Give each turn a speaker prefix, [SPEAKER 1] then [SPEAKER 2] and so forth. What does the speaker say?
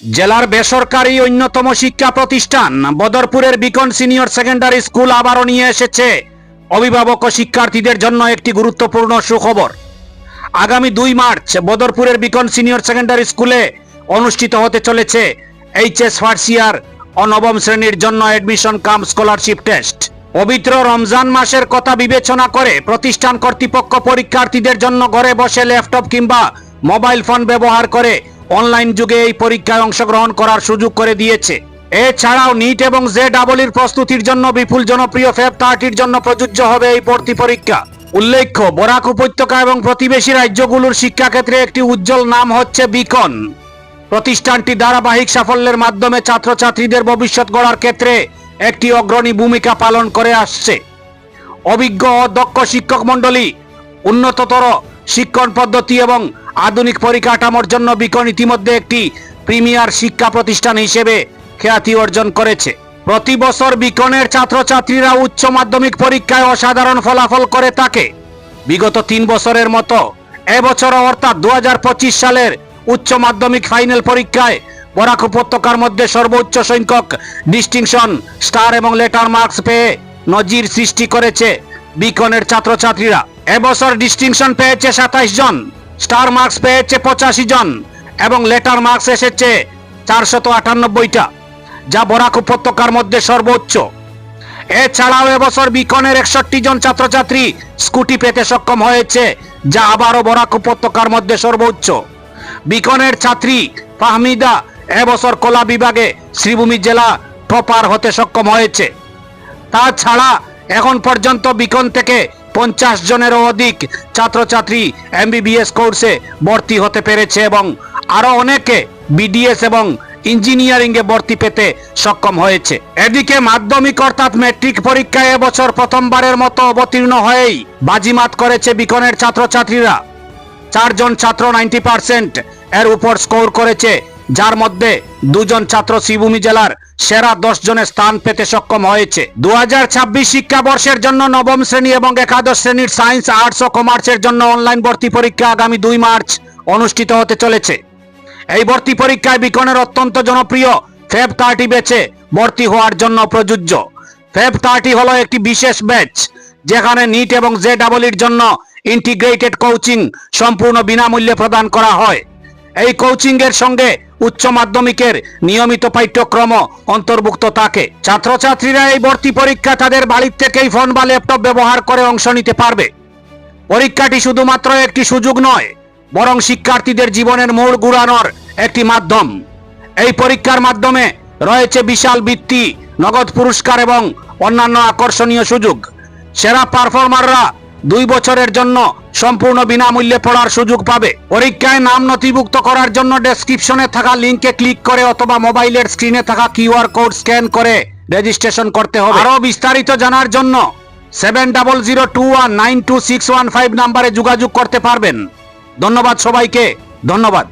[SPEAKER 1] জেলার বেসরকারি অন্যতম শিক্ষা প্রতিষ্ঠান বদরপুরের বিকন সিনিয়র সেকেন্ডারি স্কুল আবারও নিয়ে এসেছে অভিভাবক ও শিক্ষার্থীদের জন্য একটি গুরুত্বপূর্ণ সুখবর। আগামী 2 মার্চ বদরপুরের বিকন সিনিয়র সেকেন্ডারি স্কুলে অনুষ্ঠিত হতে চলেছে এইচএস ফার্স্ট ইয়ার ও নবম শ্রেণীর জন্য অ্যাডমিশন কাম স্কলারশিপ টেস্ট। পবিত্র রমজান মাসের কথা বিবেচনা করে প্রতিষ্ঠান কর্তৃপক্ষ পরীক্ষার্থীদের জন্য ঘরে বসে ল্যাপটপ কিংবা মোবাইল ফোন ব্যবহার করে অনলাইন যুগে এই পরীক্ষায় অংশগ্রহণ করার সুযোগ করে দিয়েছে। এছাড়াও নিট এবং জেডাবলির প্রস্তুতির জন্য বিপুল জনপ্রিয় ফেব 30-র জন্য প্রযোজ্য হবে এই ভর্তি পরীক্ষা। উল্লেখ্য, বরাক উপত্যকা এবং প্রতিবেশী রাজ্যগুলোর শিক্ষাক্ষেত্রে একটি উজ্জ্বল নাম হচ্ছে বিকন। প্রতিষ্ঠানটি ধারাবাহিক সাফল্যের মাধ্যমে ছাত্রছাত্রীদের ভবিষ্যৎ গড়ার ক্ষেত্রে একটি অগ্রণী ভূমিকা পালন করে আসছে। অভিজ্ঞ ও দক্ষ শিক্ষক মণ্ডলী, উন্নততর শিক্ষণ পদ্ধতি এবং আধুনিক পরিকাঠামোর জন্য বিকন ইতিমধ্যে একটি প্রিমিয়ার শিক্ষা প্রতিষ্ঠান হিসেবে খ্যাতি অর্জন করেছে। প্রতি বছর বিকনের ছাত্রছাত্রীরা উচ্চ মাধ্যমিক পরীক্ষায় অসাধারণ ফলাফল করে থাকে। বিগত 3 বছরের মতো এবছরও অর্থাৎ 2025 সালের উচ্চ মাধ্যমিক ফাইনাল পরীক্ষায় বরাক উপত্যকার মধ্যে সর্বোচ্চ সংখ্যক ডিস্টিংশন, স্টার এবং লেটার মার্কস পেয়ে নজির সৃষ্টি করেছে বিকনের ছাত্রছাত্রীরা। এবছর ডিস্টিংশন পেয়েছে 27 জন, স্টার মার্কস পেয়েছে 85 জন এবং লেটার মার্কস এসেছে 498টা, যা বরাক উপত্যকার মধ্যে সর্বোচ্চ। এছাড়াও এবছর বিকনের 61 জন ছাত্রছাত্রী স্কুটি পেতে সক্ষম হয়েছে, যা আবারও বরাক উপত্যকার মধ্যে সর্বোচ্চ। বিকনের ছাত্রী ফাহমিদা এবছর কলা বিভাগে শ্রীভূমি জেলা টপার হতে সক্ষম হয়েছে। তাছাড়া এখন পর্যন্ত বিকন থেকে 50 জনেরও অধিক ছাত্রছাত্রী এমবিবিএস কোর্সে ভর্তি হতে পেরেছে এবং আরো অনেকে বিডিএস এবং ইঞ্জিনিয়ারিং এ ভর্তি পেতে সক্ষম হয়েছে। এদিকে মাধ্যমিক অর্থাৎ ম্যাট্রিক পরীক্ষায় এবছর প্রথমবারের মতো অবতীর্ণ হয়েই বাজিমাত করেছে বিকনের ছাত্রছাত্রীরা। 4 জন ছাত্র 90% এর উপর স্কোর করেছে, যার মধ্যে 2 জন ছাত্র শ্রীভূমি জেলার সেরা 10 জনে স্থান পেতে সক্ষম হয়েছে। 2026 শিক্ষাবর্ষের জন্য নবম শ্রেণী এবং একাদশ শ্রেণীর সায়েন্স, আর্টস ও কমার্সের জন্য অনলাইন ভর্তি পরীক্ষা আগামী 2 মার্চ অনুষ্ঠিত হতে চলেছে। এই ভর্তি পরীক্ষায় বিকনের অত্যন্ত জনপ্রিয় ফেব 30 ব্যাচে ভর্তি হওয়ার জন্য প্রযোজ্য। ফেব 30 হলো একটি বিশেষ ব্যাচ যেখানে নিট এবং জেডাবলির জন্য ইন্টিগ্রেটেড কোচিং সম্পূর্ণ বিনামূল্যে প্রদান করা হয়। এই কোচিং এর সঙ্গে উচ্চ মাধ্যমিকের নিয়মিত পাঠ্যক্রম অন্তর্ভুক্ত থাকে। ছাত্রছাত্রীরা এই ভর্তি পরীক্ষা তাদের বাড়ি থেকেই ফোন বা ল্যাপটপ ব্যবহার করে অংশ নিতে পারবে। পরীক্ষাটি শুধুমাত্র একটি সুযোগ নয়, বরং শিক্ষার্থীদের জীবনের মোড় ঘুরানোর একটি মাধ্যম। এই পরীক্ষার মাধ্যমে রয়েছে বিশাল বৃত্তি, নগদ পুরস্কার এবং অন্যান্য আকর্ষণীয় সুযোগ। সেরা পারফর্মাররা 2 বছরের জন্য সম্পূর্ণ বিনামূল্যে পড়ার সুযোগ পাবে। পরীক্ষায় নাম নথিভুক্ত করার জন্য ডেসক্রিপশনে থাকা লিংকে ক্লিক করে অথবা মোবাইলের স্ক্রিনে থাকা কিউআর কোড স্ক্যান করে রেজিস্ট্রেশন করতে হবে। আরো বিস্তারিত জানার জন্য 7002192615 নম্বরে যোগাযোগ করতে পারবেন। ধন্যবাদ সবাইকে, ধন্যবাদ।